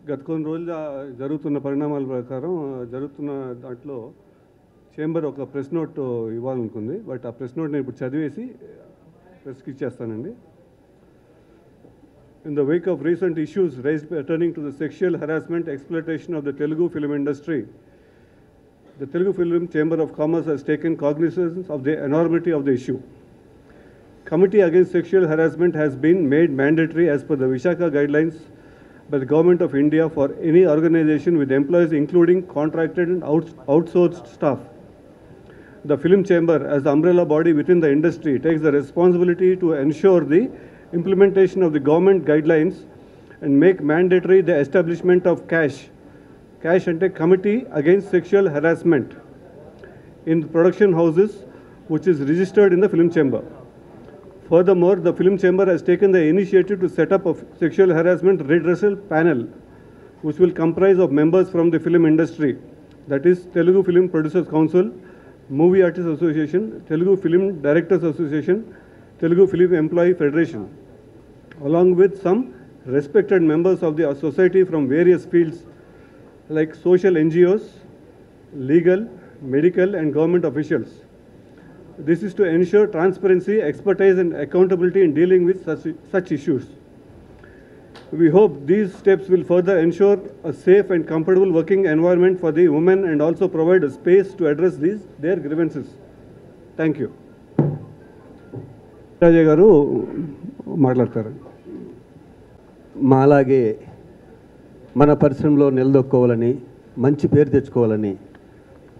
గత కొన్ని రోజులు జరుగుతున్న పరిణామాల ప్రకారం జరుగుతున్న దాంట్లో చేంబర్ ఒక ప్రెస్ నోట్ ఇవ్వాలనుకుంది. బట్ ఆ ప్రెస్ నోట్ నేను ఇప్పుడు చదివేసి ప్రెస్కి ఇచ్చేస్తానండి. In the wake of recent issues raised pertaining to the sexual harassment exploitation of the Telugu film industry, the Telugu Film Chamber of Commerce has taken cognizance of the enormity of the issue. Committee Against Sexual Harassment has been made mandatory as per the Vishaka guidelines by the Government of India for any organization with employees including contracted and outsourced staff. The Film Chamber, as the umbrella body within the industry, takes the responsibility to ensure the implementation of the government guidelines and make mandatory the establishment of CASH and a Committee Against Sexual Harassment in production houses, which is registered in the Film Chamber. Furthermore, the Film Chamber has taken the initiative to set up a sexual harassment redressal panel, which will comprise of members from the film industry, that is Telugu Film Producers Council, Movie Artists Association, Telugu Film Directors Association, Telugu Film Employee Federation, along with some respected members of the society from various fields like social NGOs, legal, medical and government officials. This is to ensure transparency, expertise and accountability in dealing with such issues. We hope these steps will further ensure a safe and comfortable working environment for the women and also provide a space to address their grievances. Thank you. Rajaiah గారు మాట్లాడతారు. మాలాగే మన పరిశ్రమలో నిలదొక్కోవాలని మంచి పేరు తెచ్చుకోవాలని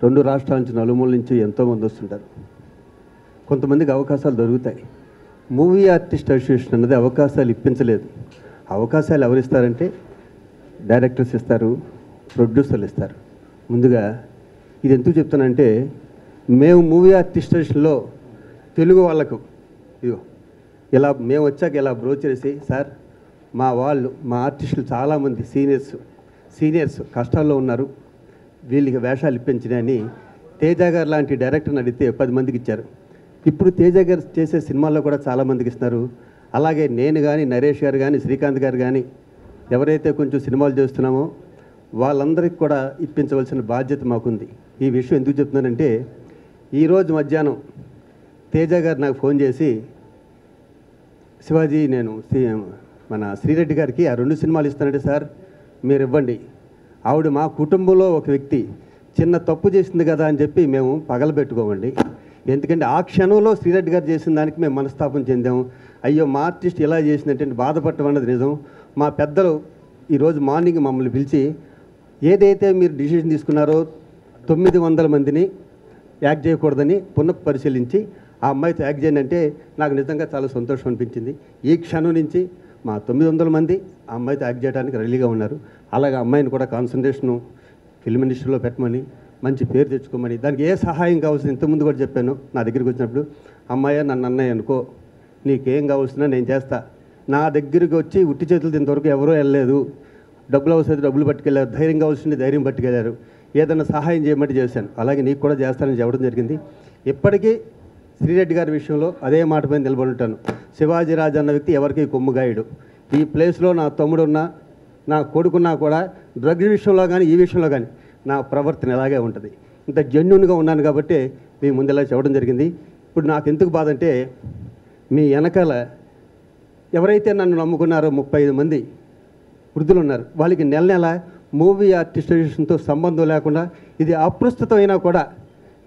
రెండు రాష్ట్రాల నుంచి నలుమూల నుంచి ఎంతోమంది వస్తుంటారు. కొంతమందికి అవకాశాలు దొరుకుతాయి. మూవీ ఆర్టిస్ట్ అసోసియేషన్ అన్నది అవకాశాలు ఇప్పించలేదు. అవకాశాలు ఎవరిస్తారంటే డైరెక్టర్స్ ఇస్తారు, ప్రొడ్యూసర్లు ఇస్తారు. ముందుగా ఇది ఎందుకు చెప్తానంటే, మేము మూవీ ఆర్టిస్ట్ అసోసియేషన్లో తెలుగు వాళ్ళకు ఇదిగో ఇలా మేము వచ్చాక ఇలా బ్రోచర్ చేసి, సార్ మా వాళ్ళు మా ఆర్టిస్టులు చాలామంది సీనియర్స్ కష్టాల్లో ఉన్నారు, వీళ్ళకి వేషాలు ఇప్పించినాయని తేజ గారు లాంటి డైరెక్టర్ని అడిగితే 10 మందికి ఇచ్చారు. ఇప్పుడు తేజ గారు చేసే సినిమాల్లో కూడా చాలామందికి ఇస్తున్నారు. అలాగే నేను కానీ, నరేష్ గారు కానీ, శ్రీకాంత్ గారు కానీ ఎవరైతే కొంచెం సినిమాలు చేస్తున్నామో వాళ్ళందరికీ కూడా ఇప్పించవలసిన బాధ్యత మాకుంది. ఈ విషయం ఎందుకు చెప్తున్నానంటే, ఈరోజు మధ్యాహ్నం తేజ గారు నాకు ఫోన్ చేసి, శివాజీ నేను మన శ్రీరెడ్డి గారికి ఆ 2 సినిమాలు ఇస్తానంటే, సార్ మీరు ఇవ్వండి, ఆవిడ మా కుటుంబంలో ఒక వ్యక్తి చిన్న తప్పు చేసింది కదా అని చెప్పి మేము పగలబెట్టుకోమండి. ఎందుకంటే ఆ క్షణంలో శ్రీరెడ్డి గారు చేసిన దానికి మేము మనస్తాపం చెందాము. అయ్యో మా ఆర్టిస్ట్ ఇలా చేసినట్టు బాధపడటం అన్నది నిజం. మా పెద్దలు ఈరోజు మార్నింగ్ మమ్మల్ని పిలిచి, ఏదైతే మీరు డిసిషన్ తీసుకున్నారో 900 మందిని యాక్ట్ చేయకూడదని పునఃపరిశీలించి ఆ అమ్మాయితో యాక్ట్ చేయండి అంటే నాకు నిజంగా చాలా సంతోషం అనిపించింది. ఈ క్షణం నుంచి మా 900 మంది ఆ అమ్మాయితో యాక్ట్ చేయడానికి రెడీగా ఉన్నారు. అలాగే అమ్మాయిని కూడా కాన్సన్ట్రేషను ఫిల్మ్ ఇండస్ట్రీలో పెట్టమని, మంచి పేరు తెచ్చుకోమని, దానికి ఏ సహాయం కావాల్సింది ఇంతకుముందు కూడా చెప్పాను. నా దగ్గరికి వచ్చినప్పుడు, అమ్మాయి నన్ను అన్నయ్య అనుకో, నీకేం కావాల్సినా నేను చేస్తా. నా దగ్గరికి వచ్చి ఉట్టి చేతులు ఇంతవరకు ఎవరూ వెళ్ళలేదు. డబ్బులు అవసరం డబ్బులు పట్టుకెళ్ళారు, ధైర్యం కావాల్సింది ధైర్యం పట్టుకెళ్ళారు. ఏదైనా సహాయం చేయమంటే చేశాను. అలాగే నీకు కూడా చేస్తానని చెప్పడం జరిగింది. ఇప్పటికీ శ్రీరెడ్డి గారి విషయంలో అదే మాట పైన నిలబడి ఉంటాను. శివాజీరాజు అన్న వ్యక్తి ఎవరికి కొమ్ముగాయుడు. ఈ ప్లేస్లో నా తమ్ముడున్నా, నా కొడుకున్నా కూడా డ్రగ్స్ విషయంలో కానీ ఈ విషయంలో కానీ నా ప్రవర్తన ఎలాగే ఉంటుంది. ఇంత జెన్యున్గా ఉన్నాను కాబట్టి మీ ముందెలా చెప్పడం జరిగింది. ఇప్పుడు నాకు ఎందుకు బాధ అంటే, మీ వెనకాల ఎవరైతే నన్ను నమ్ముకున్నారో 35 మంది వృద్ధులు ఉన్నారు. వాళ్ళకి నెల నెల మూవీ ఆర్టిస్ట్ అసోసియేషన్తో సంబంధం లేకుండా, ఇది అప్రస్తుతమైనా కూడా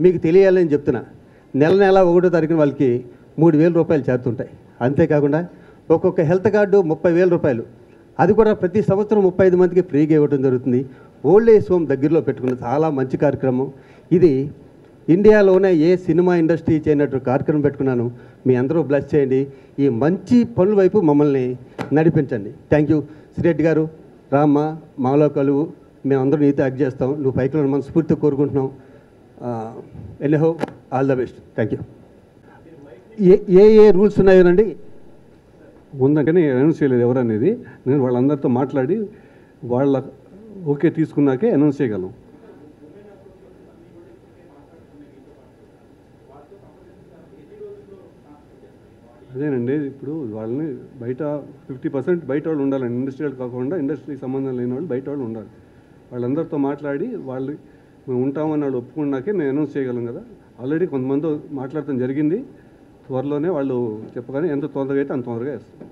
మీకు తెలియాలని చెప్తున్నా. నెల 1వ తారీఖున వాళ్ళకి 3,000 రూపాయలు చేరుతుంటాయి. అంతేకాకుండా ఒక్కొక్క హెల్త్ కార్డు 30,000 రూపాయలు, అది కూడా ప్రతి సంవత్సరం 35 మందికి ఫ్రీగా ఇవ్వడం జరుగుతుంది. ఓల్డ్ ఏజ్ హోమ్ దగ్గరలో పెట్టుకున్న చాలా మంచి కార్యక్రమం ఇది. ఇండియాలోనే ఏ సినిమా ఇండస్ట్రీ చేయనట్టు కార్యక్రమం పెట్టుకున్నాను. మీ అందరూ బ్లెస్ చేయండి. ఈ మంచి పనుల వైపు మమ్మల్ని నడిపించండి. Thank you. శ్రీరెడ్డి గారు, రామ్మ, మాలో కలువు, మేమందరూ నీతో యాక్ట్ చేస్తాం. నువ్వు పైకి మనస్ఫూర్తిగా కోరుకుంటున్నాం. Anyhow, all the best. Thank you. ఏ రూల్స్ ఉన్నాయోనండి ఉందంటే అనౌన్స్ చేయలేదు ఎవరనేది. నేను వాళ్ళందరితో మాట్లాడి వాళ్ళ ఓకే తీసుకున్నాకే అనౌన్స్ చేయగలం. అదేనండి, ఇప్పుడు వాళ్ళని బయట 50% బయట వాళ్ళు ఉండాలండి. ఇండస్ట్రియల్ కాకుండా ఇండస్ట్రీకి సంబంధం లేని వాళ్ళు బయట వాళ్ళు ఉండాలి. వాళ్ళందరితో మాట్లాడి వాళ్ళు మేము ఉంటామని వాళ్ళు ఒప్పుకున్నాకే మేము అనౌన్స్ చేయగలం కదా. ఆల్రెడీ కొంతమంది మాట్లాడటం జరిగింది. త్వరలోనే వాళ్ళు చెప్పగానే ఎంత తొందరగా అయితే అంత తొందరగా వేస్తాం.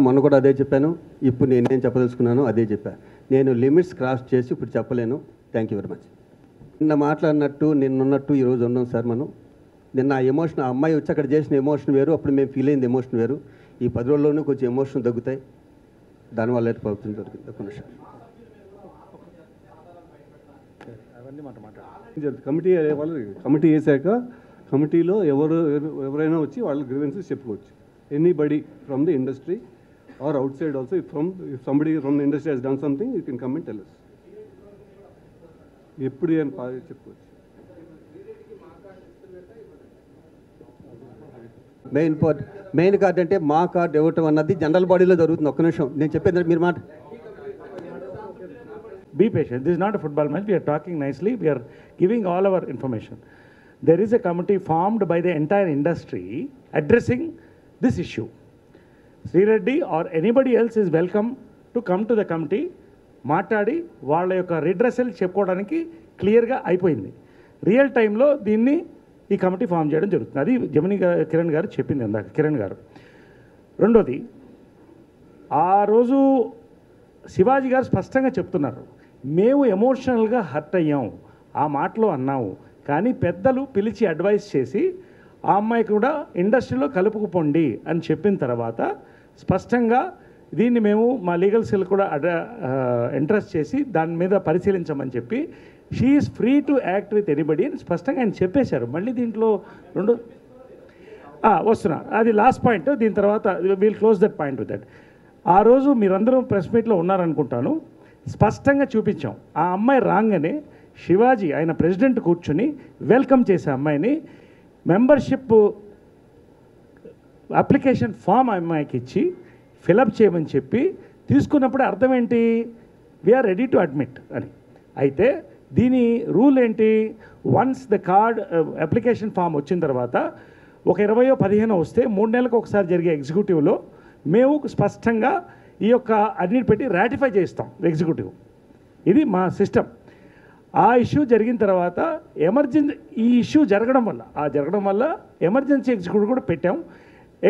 మొన్న కూడా అదే చెప్పాను, ఇప్పుడు నేనేం చెప్పదలుచుకున్నాను అదే చెప్పాను. నేను లిమిట్స్ క్రాస్ చేసి ఇప్పుడు చెప్పలేను. Thank you very much. నిన్న మాట్లాడినట్టు నిన్నున్నట్టు ఈరోజు ఉన్నాం సార్. మనం నిన్న ఆ ఎమోషన్, ఆ అమ్మాయి వచ్చి అక్కడ చేసిన ఎమోషన్ వేరు, అప్పుడు మేము ఫీల్ అయింది ఎమోషన్ వేరు. ఈ 10 రోజుల్లోనూ కొంచెం ఎమోషన్ తగ్గుతాయి. దానివల్ల అయితే ప్రభుత్వం దొరికింది. ఒక నిమిషం. కమిటీ వేసాక కమిటీలో ఎవరైనా వచ్చి వాళ్ళ గ్రీవెన్సెస్ చెప్పుకోవచ్చు. Anybody from the industry or outside also. If somebody from the industry he's done something you can come and tell us. ఎప్పుడు అని చెప్పుకోవచ్చు. మెయిన్ కార్డ్ అంటే మా కార్డు ఇవ్వటం అన్నది జనరల్ బాడీలో జరుగుతుంది. ఒక్క నిమిషం నేను చెప్పేది మీరు మాట. Be patient. This is not a football match. We are talking nicely. We are giving all our information. There is a committee formed by the entire industry addressing this issue. Sri Reddy or anybody else is welcome to come to the committee. మాట్లాడి వాళ్ళ యొక్క redressal చెప్పుకోవడానికి క్లియర్గా అయిపోయింది. Real టైంలో దీన్ని ఈ committee form చేయడం జరుగుతుంది. అది జమిని కిరణ్ గారు చెప్పింది ఇందాక, కిరణ్ గారు. రెండోది, ఆ రోజు శివాజీ గారు స్పష్టంగా చెప్తున్నారు, మేము ఎమోషనల్గా హర్ట్ అయ్యాం, ఆ మాటలో అన్నాము. కానీ పెద్దలు పిలిచి అడ్వైస్ చేసి ఆ అమ్మాయి కూడా ఇండస్ట్రీలో కలుపుకుపోండి అని చెప్పిన తర్వాత స్పష్టంగా దీన్ని మేము మా లీగల్ సెల్ కూడా ఇంట్రెస్ట్ చేసి దాని మీద పరిశీలించమని చెప్పి she is free to act with anybody అని స్పష్టంగా ఆయన చెప్పేశారు. మళ్ళీ దీంట్లో వస్తున్నా, అది లాస్ట్ పాయింట్. దీని తర్వాత we'll close that point with that. ఆ రోజు మీరందరూ ప్రెస్ మీట్లో ఉన్నారనుకుంటాను, స్పష్టంగా చూపించాం. ఆ అమ్మాయి రాగానే శివాజీ ఆయన ప్రెసిడెంట్ కూర్చుని వెల్కమ్ చేసే అమ్మాయిని మెంబర్షిప్ అప్లికేషన్ ఫామ్ అమ్మాయికి ఇచ్చి ఫిలప్ చేయమని చెప్పి తీసుకున్నప్పుడు అర్థం ఏంటి, వీఆర్ రెడీ టు అడ్మిట్ అని. అయితే దీని రూల్ ఏంటి, once the card application form వచ్చిన తర్వాత ఒక 20-15 వస్తే 3 నెలలకు ఒకసారి జరిగే ఎగ్జిక్యూటివ్లో మేము స్పష్టంగా ఈ యొక్క అన్నిటి పెట్టి రాటిఫై చేస్తాం ఎగ్జిక్యూటివ్. ఇది మా సిస్టమ్. ఆ ఇష్యూ జరిగిన తర్వాత ఈ ఇష్యూ జరగడం వల్ల ఎమర్జెన్సీ ఎగ్జిక్యూటివ్ కూడా పెట్టాం.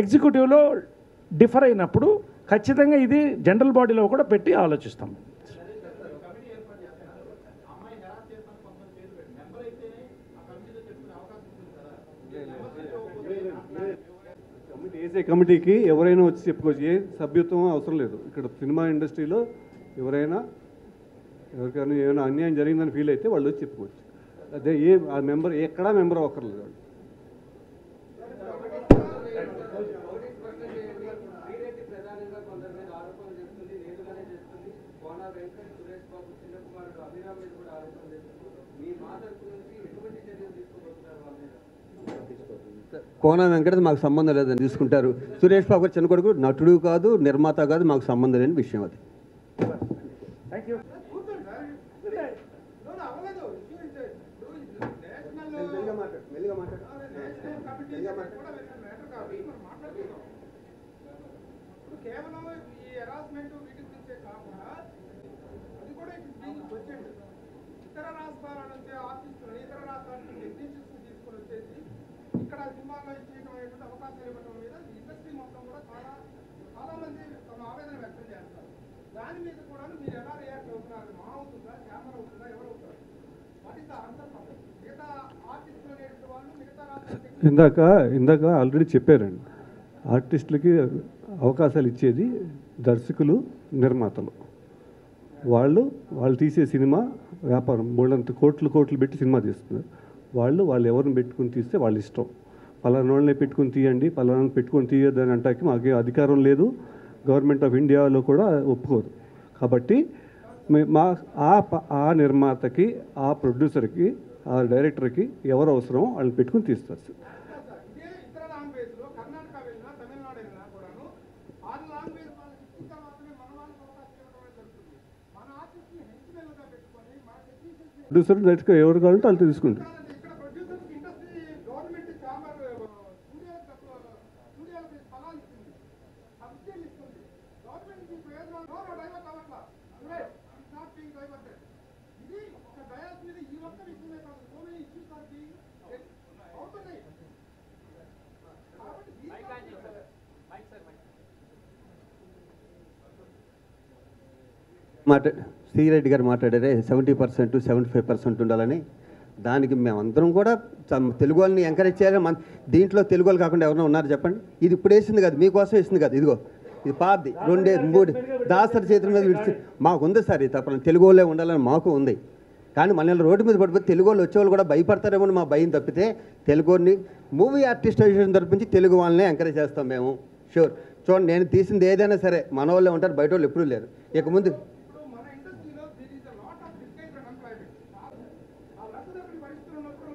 ఎగ్జిక్యూటివ్లో డిఫర్ అయినప్పుడు ఖచ్చితంగా ఇది జనరల్ బాడీలో కూడా పెట్టి ఆలోచిస్తాం. వేసే కమిటీకి ఎవరైనా వచ్చి చెప్పుకోవచ్చు, ఏ సభ్యత్వం అవసరం లేదు. ఇక్కడ సినిమా ఇండస్ట్రీలో ఎవరికైనా ఏమైనా అన్యాయం జరిగిందని ఫీల్ అయితే వాళ్ళు వచ్చి చెప్పుకోవచ్చు. అదే ఆ మెంబర్ ఎక్కడా మెంబర్ అవ్వక్కర్లేదు వాళ్ళు. కోన వెంకట మాకు సంబంధం లేదని తీసుకుంటారు. సురేష్ బాబు చిన్న కొడుకు నటుడు కాదు, నిర్మాత కాదు, మాకు సంబంధం లేని విషయం అది. ఇతర రాష్ట్రాల నుంచి ఆర్టిస్టులు ఇతర రాష్ట్రాల నుంచి టెక్నీషియన్స్ తీసుకొని వచ్చేసి ఇక్కడ సినిమాల్లో ఇచ్చేటువంటి అవకాశాలు ఇవ్వడం మీద ఇండస్ట్రీ మొత్తం కూడా చాలా మంది తమ ఆవేదన వ్యక్తం చేస్తారు. దాని మీద కూడా మీరు ఎలా రియాక్ట్ అవుతున్నారు? మా అవుతుందా, కెమెరా అవుతుందా, ఎవరు అవుతారు? What is the answer? మిగతా ఆర్టిస్టులు అనేటువంటి వాళ్ళు మిగతా రాష్ట్రాల ఇందాక ఆల్రెడీ చెప్పారండి, ఆర్టిస్టులకి అవకాశాలు ఇచ్చేది దర్శకులు, నిర్మాతలు. వాళ్ళు తీసే సినిమా వ్యాపారం, మూడంత కోట్లు పెట్టి సినిమా తీస్తున్నారు. వాళ్ళు ఎవరిని పెట్టుకుని తీస్తే వాళ్ళ ఇష్టం. పలానా వాళ్ళని పెట్టుకుని తీయండి, పలానా పెట్టుకొని తీయొద్దని అంటాకి మాకే అధికారం లేదు. గవర్నమెంట్ ఆఫ్ ఇండియాలో కూడా ఒప్పుకోదు. కాబట్టి ఆ నిర్మాతకి, ఆ ప్రొడ్యూసర్కి ఆ డైరెక్టర్కి ఎవరు అవసరమో వాళ్ళని పెట్టుకుని తీస్తారు సార్. ఇదే ఇతర లాంగ్వేజ్లో కర్ణాటక వెళ్ళినా తమిళనాడు వెళ్ళినా కూడాను ఆ లాంగ్వేజ్ వాళ్ళకి ఇచ్చిన తర్వాతనే మన వాళ్ళకి అవకాశం ఇవ్వడం జరుగుతుంది. మన ఆర్టిస్ట్ని హెచ్మెల్గా పెట్టుకొని మన టెక్నీషియన్స్ ప్రొడ్యూసర్ డైరెక్ట్గా ఎవరు కావాలంటే వాళ్ళు తీసుకుంటారు. ఇక్కడ ప్రొడ్యూసర్స్ ఇండస్ట్రీ గవర్నమెంట్ ఛాంబర్ స్టూడియోలకి స్థలాలు ఇస్తుంది, సబ్సిడీలు ఇస్తుంది. గవర్నమెంట్ ఈ ప్రయోజనాలు డైవర్ట్ అవ్వట్లా. It's not being diverted. ఇది ఒక డయాస్ మీద ఈ ఒక్క విషయమే కాదు, so many issues are being అవుతున్నాయి. కాబట్టి శ్రీరెడ్డి గారు మాట్లాడారే 70% 75% ఉండాలని. దానికి మేమందరం కూడా తెలుగు వాళ్ళని ఎంకరేజ్ చేయాలి. మన దీంట్లో తెలుగు వాళ్ళు కాకుండా ఎవరైనా ఉన్నారు చెప్పండి? ఇది ఇప్పుడు వేసింది కాదు, మీకోసం వేసింది కాదు. ఇదిగో ఇది పార్ది 2 3 దాసరి చేతుల మీద విడిచి మాకు ఉంది సార్. ఇది తప్పని తెలుగు వాళ్ళే ఉండాలని మాకు ఉంది. కానీ మన రోడ్డు మీద పడిపోతే తెలుగు వాళ్ళు వచ్చేవాళ్ళు కూడా భయపడతారేమో మా భయం తప్పితే తెలుగు వాళ్ళని మూవీ ఆర్టిస్ట్ అసోసియేషన్ తరపుంచి తెలుగు వాళ్ళనే ఎంకరేజ్ చేస్తాం మేము. షూర్. చూడండి, నేను తీసింది ఏదైనా సరే మన వాళ్ళే ఉంటారు, బయట వాళ్ళు ఎప్పుడూ లేరు. ఇక ముందు మన ఇండస్ట్రీలో there is a lot of disguised unemployment. ఆ లక్షదప్పటి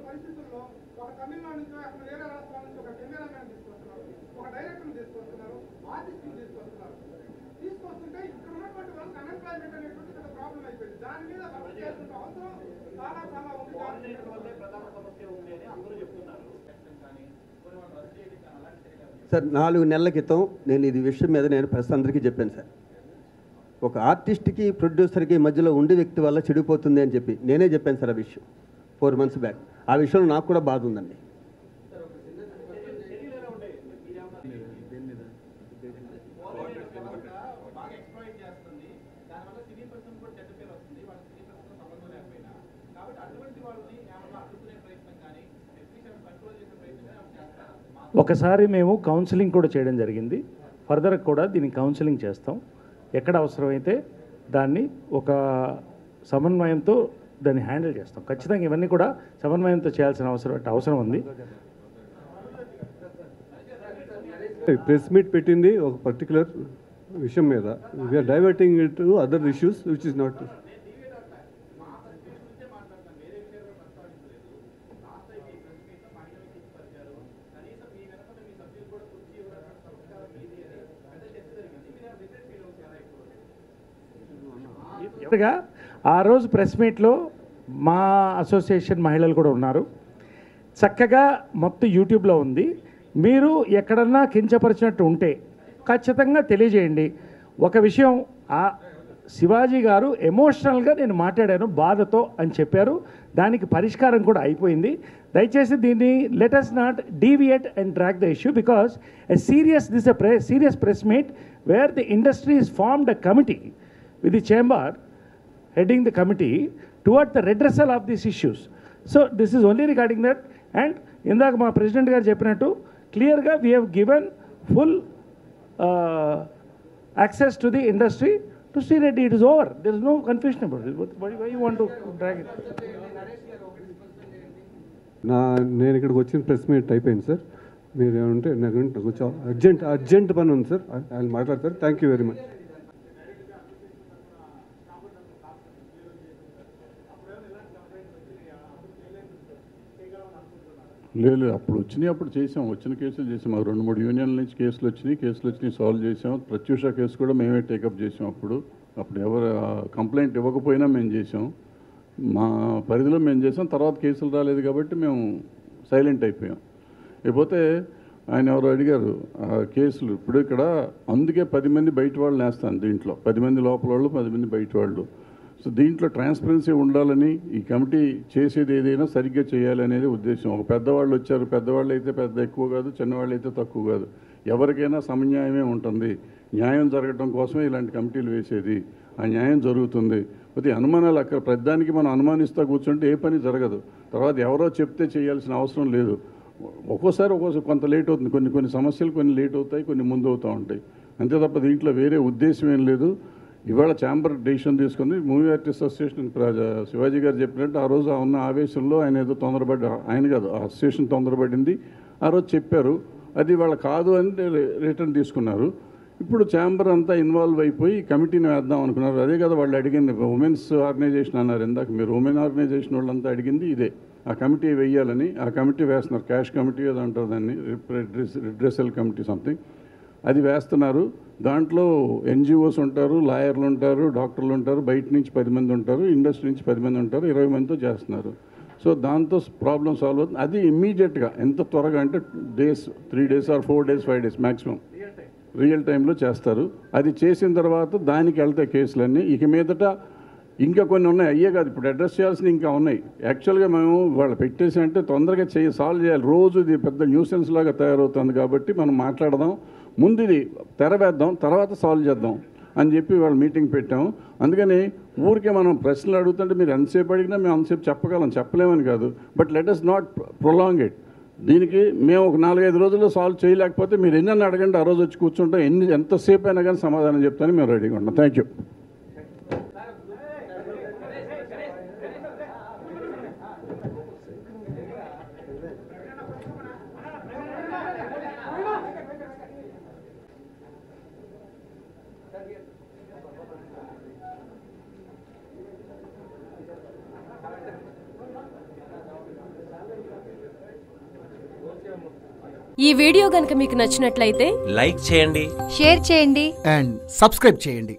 పరిస్థితుల్లో ఒక తమిళనాడు నుంచి అక్కడ వేరే రాష్ట్రాల నుంచి ఒక కెమెరామ్యాన్ తీసుకొస్తున్నారు, ఒక డైరెక్టర్ని తీసుకొస్తున్నారు, ఆర్టిస్ట్ని తీసుకొస్తున్నారు. తీసుకొస్తుంటే ఇక్కడ ఉన్నటువంటి వాళ్ళకి అన్ఎంప్లాయ్మెంట్ అనేటువంటి పెద్ద ప్రాబ్లం అయిపోయింది. దాని మీద వర్క్ చేయాల్సిన అవసరం చాలా చాలా ఉంది. సార్ 4 నెలల క్రితం నేను ఇది విషయం మీద నేను ప్రెస్ అందరికీ చెప్పాను సార్. ఒక ఆర్టిస్ట్కి ప్రొడ్యూసర్కి మధ్యలో ఉండే వ్యక్తి వల్ల చెడిపోతుంది అని చెప్పి నేనే చెప్పాను సార్ ఆ విషయం 4 months బ్యాక్. ఆ విషయంలో నాకు కూడా బాధ ఉందండి. ఒకసారి మేము కౌన్సిలింగ్ కూడా చేయడం జరిగింది. ఫర్దర్ కూడా దీనికి కౌన్సిలింగ్ చేస్తాం. ఎక్కడ అవసరమైతే దాన్ని ఒక సమన్వయంతో దాన్ని హ్యాండిల్ చేస్తాం. ఖచ్చితంగా ఇవన్నీ కూడా సమన్వయంతో చేయాల్సిన అవసరం ఉంది. ప్రెస్ మీట్ పెట్టింది ఒక పర్టికులర్ విషయం మీద. We are diverting it to other issues which is not. ఆ రోజు ప్రెస్ మీట్లో మా అసోసియేషన్ మహిళలు కూడా ఉన్నారు. చక్కగా మొత్తం యూట్యూబ్లో ఉంది. మీరు ఎక్కడన్నా కించపరిచినట్టు ఉంటే ఖచ్చితంగా తెలియజేయండి. ఒక విషయం, ఆ శివాజీ గారు ఎమోషనల్గా నేను మాట్లాడాను బాధతో అని చెప్పారు. దానికి పరిష్కారం కూడా అయిపోయింది. దయచేసి దీన్ని let us not deviate and drag the issue because this serious press meet wear the industry is formed a committee with the chamber heading the committee toward the redressal of these issues. So this is only regarding that. And ఇందాక మా president గారు చెప్పినట్టు క్లియర్గా we have given full access to the industry to see that it is over. There is no confusion about it. Why you want to drag it? నేను ఇక్కడికి వచ్చిన press meet అయిపోయింది sir. మీరు ఏమంటే నాకు కొంచెం అర్జెంట్ పని ఉంది సార్. ఆయన మాట్లాడతారు. Thank you very much. లేదు, అప్పుడు వచ్చినాయి, అప్పుడు చేసాం. వచ్చిన కేసులు చేసాం. మాకు 2-3 యూనియన్ల నుంచి కేసులు వచ్చినాయి సాల్వ్ చేసాం. ప్రత్యూష కేసు కూడా మేమే టేకప్ చేసాం. అప్పుడు ఎవరు కంప్లైంట్ ఇవ్వకపోయినా మేము చేసాం. మా పరిధిలో మేము చేసాం. తర్వాత కేసులు రాలేదు కాబట్టి మేము సైలెంట్ అయిపోయాం. ఇకపోతే ఆయన ఎవరు అడిగారు ఆ కేసులు. ఇప్పుడు ఇక్కడ అందుకే 10 మంది బయట వాళ్ళని వేస్తాను దీంట్లో. 10 మంది లోపల వాళ్ళు, 10 మంది బయట వాళ్ళు. సో దీంట్లో ట్రాన్స్పరెన్సీ ఉండాలని ఈ కమిటీ చేసేది ఏదైనా సరిగ్గా చేయాలనేది ఉద్దేశం. ఒక పెద్దవాళ్ళు వచ్చారు, పెద్దవాళ్ళు అయితే ఎక్కువ కాదు, చిన్నవాళ్ళు అయితే తక్కువ కాదు. ఎవరికైనా సమన్యాయమే ఉంటుంది. న్యాయం జరగడం కోసమే ఇలాంటి కమిటీలు వేసేది. ఆ న్యాయం జరుగుతుంది. ప్రతి అనుమానాలు అక్కడ ప్రతిదానికి మనం అనుమానిస్తూ కూర్చుంటే ఏ పని జరగదు. తర్వాత ఎవరో చెప్తే చేయాల్సిన అవసరం లేదు. ఒక్కోసారి కొంత లేట్ అవుతుంది. కొన్ని సమస్యలు కొన్ని లేట్ అవుతాయి, కొన్ని ముందు అవుతూ ఉంటాయి. అంతే తప్ప దీంట్లో వేరే ఉద్దేశం ఏం లేదు. ఇవాళ ఛాంబర్ డెసిషన్ తీసుకుంది. మూవీ ఆర్టిస్ట్ అసోసియేషన్ శివాజీ గారు చెప్పినట్టు ఆ రోజు ఉన్న ఆవేశంలో ఆయన ఏదో ఆయన కాదు, ఆ అసోసియేషన్ తొందరపడింది. ఆ రోజు చెప్పారు, అది వాళ్ళ కాదు అని రిటర్న్ తీసుకున్నారు. ఇప్పుడు ఛాంబర్ అంతా ఇన్వాల్వ్ అయిపోయి కమిటీని వేద్దాం అనుకున్నారు. అదే కదా వాళ్ళు అడిగింది. ఉమెన్స్ ఆర్గనైజేషన్ అన్నారు ఇందాక మీరు. ఉమెన్ ఆర్గనైజేషన్ వాళ్ళంతా అడిగింది ఇదే. ఆ కమిటీ వేయాలని, ఆ కమిటీ వేస్తున్నారు. క్యాష్ కమిటీ ఏదో అంటారు దాన్ని, రిడ్రెసల్ కమిటీ సంథింగ్, అది వేస్తున్నారు. దాంట్లో ఎన్జిఓస్ ఉంటారు, లాయర్లు ఉంటారు, డాక్టర్లు ఉంటారు, బయట నుంచి 10 మంది ఉంటారు, ఇండస్ట్రీ నుంచి 10 మంది ఉంటారు, 20 మందితో చేస్తున్నారు. సో దాంతో ప్రాబ్లం సాల్వ్ అవుతుంది. అది ఇమ్మీడియట్గా ఎంత త్వరగా అంటే days, 3 days or 4 days 5 days maximum real టైంలో చేస్తారు. అది చేసిన తర్వాత దానికి వెళ్తాయి కేసులన్నీ. ఇక మీదట ఇంకా కొన్ని ఉన్నాయి, అయ్యే కాదు ఇప్పుడు అడ్రస్ చేయాల్సినవి ఇంకా ఉన్నాయి. యాక్చువల్గా మేము వాళ్ళు పెట్టేసి అంటే తొందరగా సాల్వ్ చేయాలి. రోజు ఇది పెద్ద న్యూసెన్స్ లాగా తయారవుతుంది కాబట్టి మనం మాట్లాడదాం, ముందు ఇది తెరవేద్దాం, తర్వాత సాల్వ్ చేద్దాం అని చెప్పి వాళ్ళు మీటింగ్ పెట్టాము. అందుకని ఊరికే మనం ప్రశ్నలు అడుగుతుంటే మీరు ఎంతసేపు అడిగినా మేము అంతసేపు చెప్పగలం, చెప్పలేమని కాదు. But let us not prolong it. దీనికి మేము ఒక 4-5 రోజుల్లో సాల్వ్ చేయలేకపోతే మీరు ఎన్ని అడగండి, ఆ రోజు వచ్చి కూర్చుంటాం, ఎంతసేపు అయినా కానీ సమాధానం చెప్తాను మేము రెడీగా ఉంటాం. Thank you. ఈ వీడియో గనుక మీకు నచ్చినట్లయితే లైక్ చేయండి, షేర్ చేయండి అండ్ సబ్స్క్రైబ్ చేయండి.